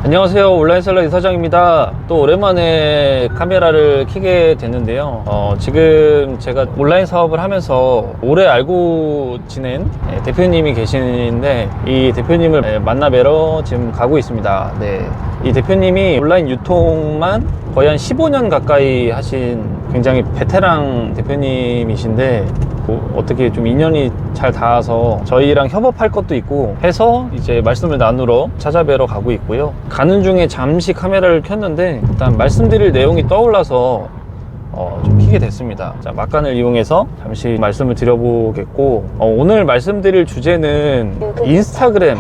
안녕하세요, 온라인셀러 이사장입니다. 또 오랜만에 카메라를 켜게 됐는데요. 지금 제가 온라인 사업을 하면서 오래 알고 지낸 대표님이 계시는데, 이 대표님을 만나 뵈러 지금 가고 있습니다. 이 대표님이 온라인 유통만 거의 한 15년 가까이 하신 굉장히 베테랑 대표님이신데, 어떻게 좀 인연이 잘 닿아서 저희랑 협업할 것도 있고 해서 이제 말씀을 나누러 찾아뵈러 가고 있고요. 가는 중에 잠시 카메라를 켰는데 일단 말씀드릴 내용이 떠올라서 좀 켜게 됐습니다. 자, 막간을 이용해서 잠시 말씀을 드려보겠고, 오늘 말씀드릴 주제는 인스타그램,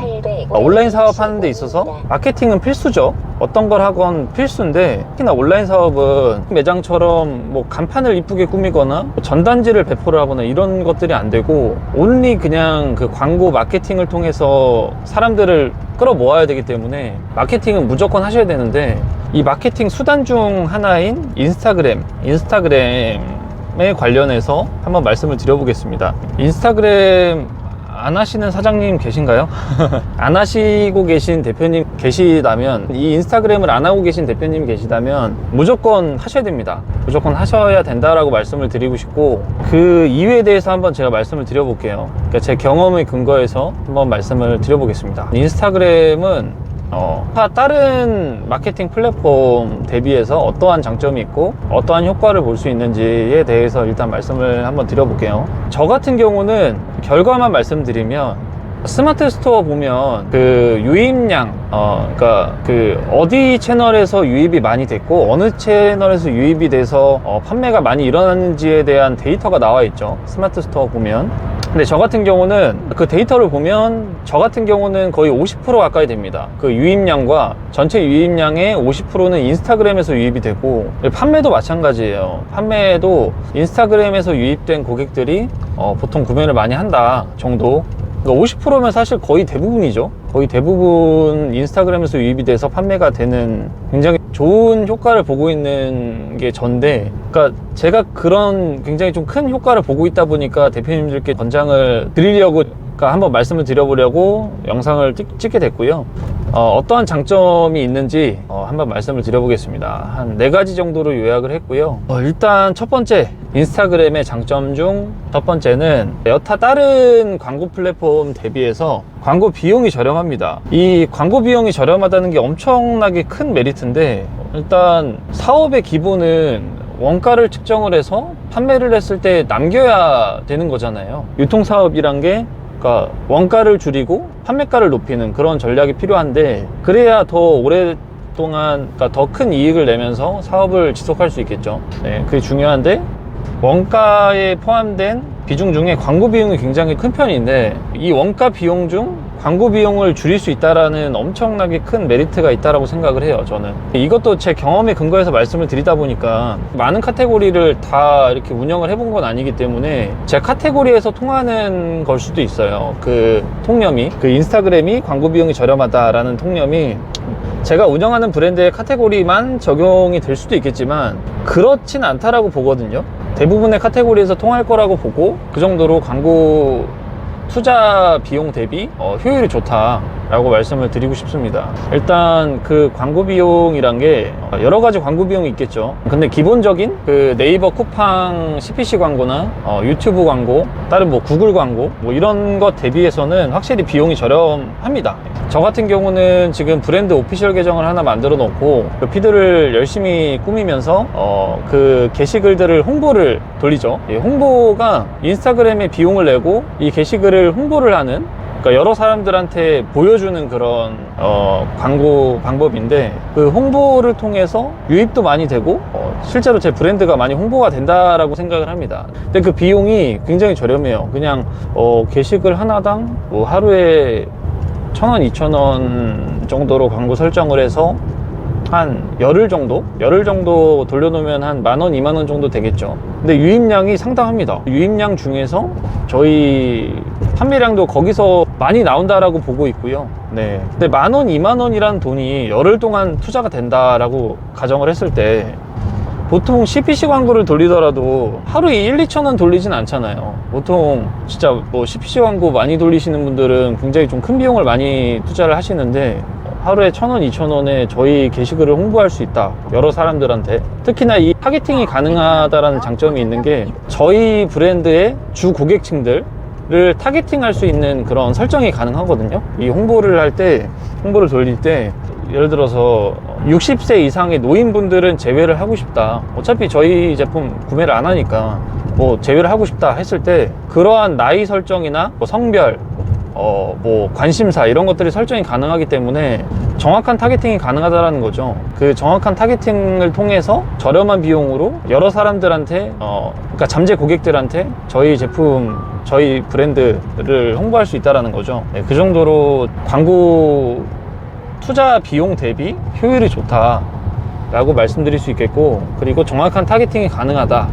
온라인 사업하는 데 있어서 마케팅은 필수죠. 어떤 걸 하건 필수인데, 특히나 온라인 사업은 매장처럼 뭐 간판을 이쁘게 꾸미거나 전단지를 배포를 하거나 이런 것들이 안 되고, 온리 그냥 그 광고 마케팅을 통해서 사람들을 끌어모아야 되기 때문에 마케팅은 무조건 하셔야 되는데, 이 마케팅 수단 중 하나인 인스타그램에 관련해서 한번 말씀을 드려보겠습니다. 인스타그램 안 하시는 사장님 계신가요? 안 하시고 계신 대표님 계시다면, 이 인스타그램을 안 하고 계신 대표님이 계시다면 무조건 하셔야 됩니다. 무조건 하셔야 된다라고 말씀을 드리고 싶고, 그 이유에 대해서 한번 제가 말씀을 드려볼게요. 그러니까 제 경험에 근거해서 한번 말씀을 드려보겠습니다. 인스타그램은 다른 마케팅 플랫폼 대비해서 어떠한 장점이 있고 어떠한 효과를 볼 수 있는지에 대해서 일단 말씀을 한번 드려볼게요. 저 같은 경우는 결과만 말씀드리면, 스마트 스토어 보면 그 유입량, 그러니까 그 어디 채널에서 유입이 많이 됐고 어느 채널에서 유입이 돼서 판매가 많이 일어났는지에 대한 데이터가 나와 있죠, 스마트 스토어 보면. 근데 저 같은 경우는 그 데이터를 보면 저 같은 경우는 거의 50% 가까이 됩니다. 그 유입량과 전체 유입량의 50%는 인스타그램에서 유입이 되고, 판매도 마찬가지예요. 판매도 인스타그램에서 유입된 고객들이 보통 구매를 많이 한다 정도. 그러니까 50%면 사실 거의 대부분이죠. 거의 대부분 인스타그램에서 유입이 돼서 판매가 되는 굉장히 좋은 효과를 보고 있는 게 전데, 그러니까 제가 그런 굉장히 좀 큰 효과를 보고 있다 보니까 대표님들께 권장을 드리려고, 그러니까 한번 말씀을 드려보려고 영상을 찍게 됐고요. 어떠한 장점이 있는지 한번 말씀을 드려보겠습니다. 한 4가지 정도로 요약을 했고요. 일단 첫 번째, 인스타그램의 장점 중 첫 번째는 여타 다른 광고 플랫폼 대비해서 광고 비용이 저렴합니다. 이 광고 비용이 저렴하다는 게 엄청나게 큰 메리트인데, 일단 사업의 기본은 원가를 측정을 해서 판매를 했을 때 남겨야 되는 거잖아요. 유통사업이란 게, 그러니까 원가를 줄이고 판매가를 높이는 그런 전략이 필요한데, 그래야 더 오랫동안, 그러니까 더 큰 이익을 내면서 사업을 지속할 수 있겠죠. 그게 중요한데, 원가에 포함된 비중 중에 광고 비용이 굉장히 큰 편인데, 이 원가 비용 중 광고 비용을 줄일 수 있다라는 엄청나게 큰 메리트가 있다라고 생각을 해요, 저는. 이것도 제 경험에 근거해서 말씀을 드리다 보니까 많은 카테고리를 다 이렇게 운영을 해본 건 아니기 때문에 제 카테고리에서 통하는 걸 수도 있어요. 그 통념이, 그 인스타그램이 광고 비용이 저렴하다라는 통념이 제가 운영하는 브랜드의 카테고리만 적용이 될 수도 있겠지만 그렇진 않다라고 보거든요. 대부분의 카테고리에서 통할 거라고 보고, 그 정도로 광고 투자 비용 대비 효율이 좋다라고 말씀을 드리고 싶습니다. 일단 그 광고 비용이란 게 여러 가지 광고 비용이 있겠죠. 근데 기본적인 그 네이버 쿠팡 CPC 광고나 유튜브 광고, 다른 뭐 구글 광고 뭐 이런 것 대비해서는 확실히 비용이 저렴합니다. 저 같은 경우는 지금 브랜드 오피셜 계정을 하나 만들어 놓고 그 피드를 열심히 꾸미면서 그 게시글들을 홍보를 돌리죠. 홍보가 인스타그램에 비용을 내고 이 게시글을 홍보를 하는, 그러니까 여러 사람들한테 보여주는 그런 광고 방법인데, 그 홍보를 통해서 유입도 많이 되고 실제로 제 브랜드가 많이 홍보가 된다라고 생각을 합니다. 근데 그 비용이 굉장히 저렴해요. 그냥 게시글 하나당 뭐 하루에 1,000원, 2,000원 정도로 광고 설정을 해서 한 열흘 정도 돌려놓으면 한 10,000원, 20,000원 정도 되겠죠. 근데 유입량이 상당합니다. 유입량 중에서 저희 판매량도 거기서 많이 나온다라고 보고 있고요. 근데 10,000원, 20,000원이라는 돈이 열흘 동안 투자가 된다라고 가정을 했을 때, 보통 CPC 광고를 돌리더라도 하루에 1-2,000원 돌리진 않잖아요. 보통 진짜 뭐 CPC 광고 많이 돌리시는 분들은 굉장히 좀 큰 비용을 많이 투자를 하시는데, 하루에 1,000원, 2,000원에 저희 게시글을 홍보할 수 있다, 여러 사람들한테. 특히나 이 타겟팅이 가능하다라는 장점이 있는 게 저희 브랜드의 주 고객층들을 타겟팅할 수 있는 그런 설정이 가능하거든요. 이 홍보를 돌릴 때 예를 들어서 60세 이상의 노인분들은 제외를 하고 싶다, 어차피 저희 제품 구매를 안 하니까 뭐 제외를 하고 싶다 했을 때 그러한 나이 설정이나 뭐 성별, 뭐 관심사 이런 것들이 설정이 가능하기 때문에 정확한 타겟팅이 가능하다는 거죠. 그 정확한 타겟팅을 통해서 저렴한 비용으로 여러 사람들한테 그러니까 잠재 고객들한테 저희 제품, 저희 브랜드를 홍보할 수 있다는 거죠. 네, 그 정도로 광고 투자 비용 대비 효율이 좋다 라고 말씀드릴 수 있겠고, 그리고 정확한 타겟팅이 가능하다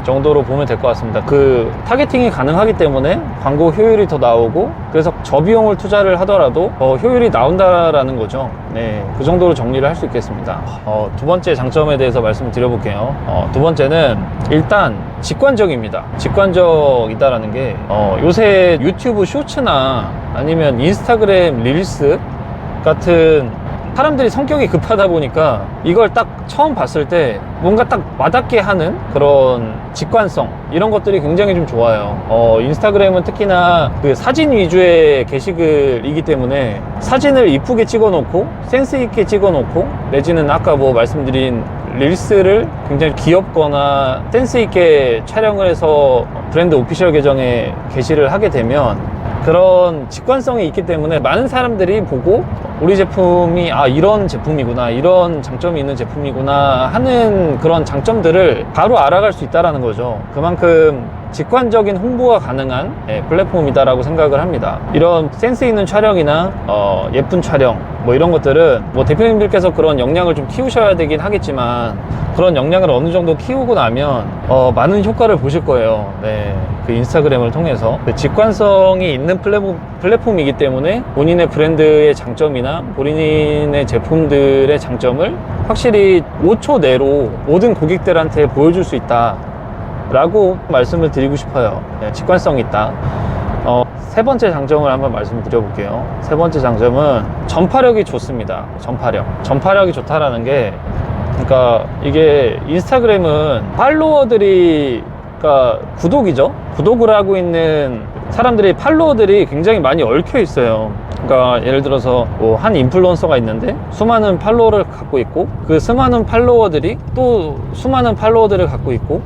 정도로 보면 될 것 같습니다. 그 타겟팅이 가능하기 때문에 광고 효율이 더 나오고, 그래서 저비용을 투자를 하더라도 효율이 나온다라는 거죠. 네, 그 정도로 정리를 할 수 있겠습니다. 두 번째 장점에 대해서 말씀을 드려볼게요. 두 번째는 일단 직관적입니다. 직관적이다라는 게 요새 유튜브 쇼츠나 아니면 인스타그램 릴스 같은 사람들이 성격이 급하다 보니까 이걸 딱 처음 봤을 때 뭔가 딱 와닿게 하는 그런 직관성, 이런 것들이 굉장히 좀 좋아요. 인스타그램은 특히나 그 사진 위주의 게시글이기 때문에 사진을 이쁘게 찍어 놓고 센스 있게 찍어 놓고, 내지는 아까 뭐 말씀드린 릴스를 굉장히 귀엽거나 센스 있게 촬영을 해서 브랜드 오피셜 계정에 게시를 하게 되면 그런 직관성이 있기 때문에 많은 사람들이 보고 우리 제품이 이런 제품이구나, 이런 장점이 있는 제품이구나 하는 그런 장점들을 바로 알아갈 수 있다는 거죠. 그만큼 직관적인 홍보가 가능한 플랫폼이다라고 생각을 합니다. 이런 센스 있는 촬영이나 예쁜 촬영 뭐 이런 것들은 뭐 대표님들께서 그런 역량을 좀 키우셔야 되긴 하겠지만, 그런 역량을 어느 정도 키우고 나면 많은 효과를 보실 거예요. 네, 그 인스타그램을 통해서 그 직관성이 있는 플랫폼이기 때문에 본인의 브랜드의 장점이나 본인의 제품들의 장점을 확실히 5초 내로 모든 고객들한테 보여줄 수 있다 라고 말씀을 드리고 싶어요. 네, 직관성이 있다. 세 번째 장점을 한번 말씀드려 볼게요. 세 번째 장점은 전파력이 좋습니다. 전파력이 좋다라는 게, 그러니까 이게 인스타그램은 팔로워들이, 그러니까 구독이죠. 구독을 하고 있는 사람들이, 팔로워들이 굉장히 많이 얽혀 있어요. 그러니까 예를 들어서 뭐 한 인플루언서가 있는데 수많은 팔로워를 갖고 있고, 그 수많은 팔로워들이 또 수많은 팔로워들을 갖고 있고,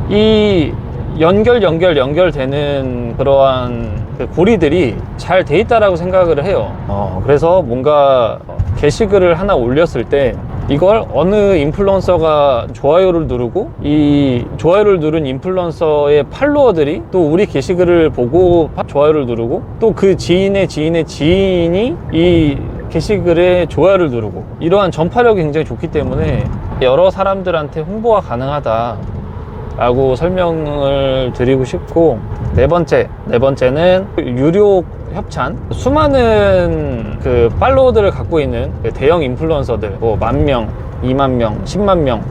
이 연결되는 그러한 그 고리들이 잘 돼 있다라고 생각을 해요. 그래서 뭔가 게시글을 하나 올렸을 때 이걸 어느 인플루언서가 좋아요를 누르고, 이 좋아요를 누른 인플루언서의 팔로워들이 또 우리 게시글을 보고 좋아요를 누르고, 또 그 지인의 지인이 이 게시글에 좋아요를 누르고, 이러한 전파력이 굉장히 좋기 때문에 여러 사람들한테 홍보가 가능하다 라고 설명을 드리고 싶고, 네 번째는 유료 협찬. 수많은 그 팔로워들을 갖고 있는 대형 인플루언서들, 뭐 10,000명, 20,000명, 100,000명,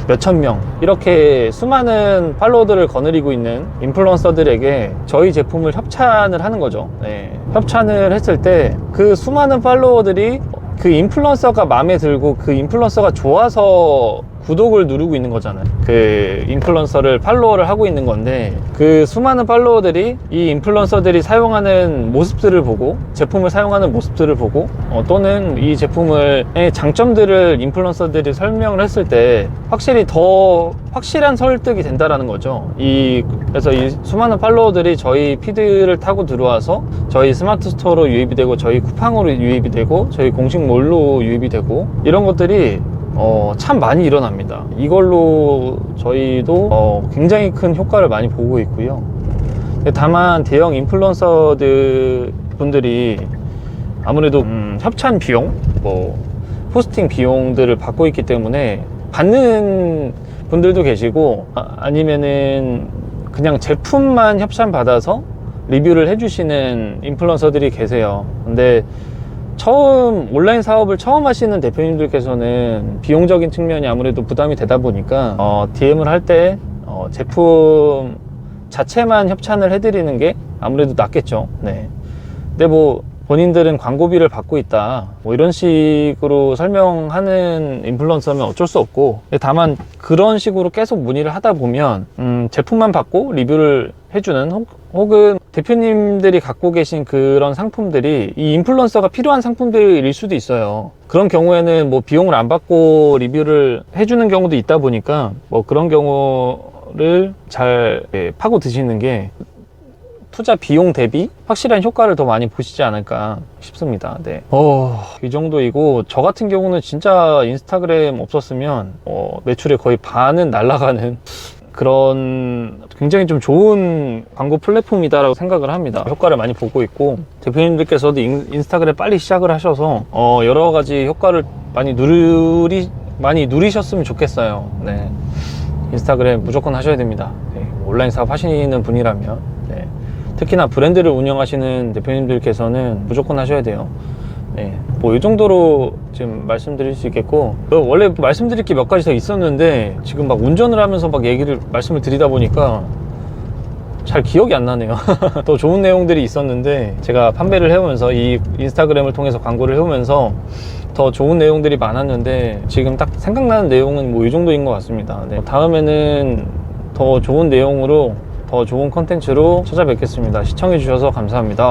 몇천 명, 이렇게 수많은 팔로워들을 거느리고 있는 인플루언서들에게 저희 제품을 협찬을 하는 거죠. 네. 협찬을 했을 때 그 수많은 팔로워들이 그 인플루언서가 마음에 들고 그 인플루언서가 좋아서 구독을 누르고 있는 거잖아요. 그 인플루언서를 팔로워를 하고 있는 건데, 그 수많은 팔로워들이 이 인플루언서들이 사용하는 모습들을 보고, 제품을 사용하는 모습들을 보고, 또는 이 제품의 장점들을 인플루언서들이 설명을 했을 때 확실히 더 확실한 설득이 된다라는 거죠. 그래서 이 수많은 팔로워들이 저희 피드를 타고 들어와서 저희 스마트 스토어로 유입이 되고, 저희 쿠팡으로 유입이 되고, 저희 공식 몰로 유입이 되고, 이런 것들이 참 많이 일어납니다. 이걸로 저희도 굉장히 큰 효과를 많이 보고 있고요. 다만 대형 인플루언서들 분들이 아무래도 협찬 비용, 뭐 포스팅 비용들을 받고 있기 때문에 받는 분들도 계시고, 아니면은 그냥 제품만 협찬 받아서 리뷰를 해주시는 인플루언서들이 계세요. 근데 온라인 사업을 처음 하시는 대표님들께서는 비용적인 측면이 아무래도 부담이 되다 보니까 DM을 할 때 제품 자체만 협찬을 해드리는 게 아무래도 낫겠죠. 네. 근데 뭐 본인들은 광고비를 받고 있다, 뭐 이런 식으로 설명하는 인플루언서면 어쩔 수 없고, 다만 그런 식으로 계속 문의를 하다 보면 제품만 받고 리뷰를 해주는, 혹은 대표님들이 갖고 계신 그런 상품들이 이 인플루언서가 필요한 상품들일 수도 있어요. 그런 경우에는 뭐 비용을 안 받고 리뷰를 해주는 경우도 있다 보니까, 뭐 그런 경우를 잘 파고 드시는 게 투자 비용 대비 확실한 효과를 더 많이 보시지 않을까 싶습니다. 네. 이 정도이고, 저 같은 경우는 진짜 인스타그램 없었으면 매출의 거의 반은 날아가는 그런 굉장히 좀 좋은 광고 플랫폼이다라고 생각을 합니다. 효과를 많이 보고 있고, 대표님들께서도 인스타그램 빨리 시작을 하셔서 여러 가지 효과를 많이 누리셨으면 좋겠어요. 네. 인스타그램 무조건 하셔야 됩니다. 네. 온라인 사업 하시는 분이라면, 네. 특히나 브랜드를 운영하시는 대표님들께서는 무조건 하셔야 돼요. 네, 뭐 이 정도로 지금 말씀드릴 수 있겠고, 원래 말씀드릴 게 몇 가지 더 있었는데 지금 막 운전을 하면서 막 말씀을 드리다 보니까 잘 기억이 안 나네요. 더 좋은 내용들이 있었는데, 제가 판매를 해오면서, 이 인스타그램을 통해서 광고를 해오면서 더 좋은 내용들이 많았는데, 지금 딱 생각나는 내용은 뭐 이 정도인 것 같습니다. 네, 다음에는 더 좋은 내용으로, 더 좋은 컨텐츠로 찾아뵙겠습니다. 시청해 주셔서 감사합니다.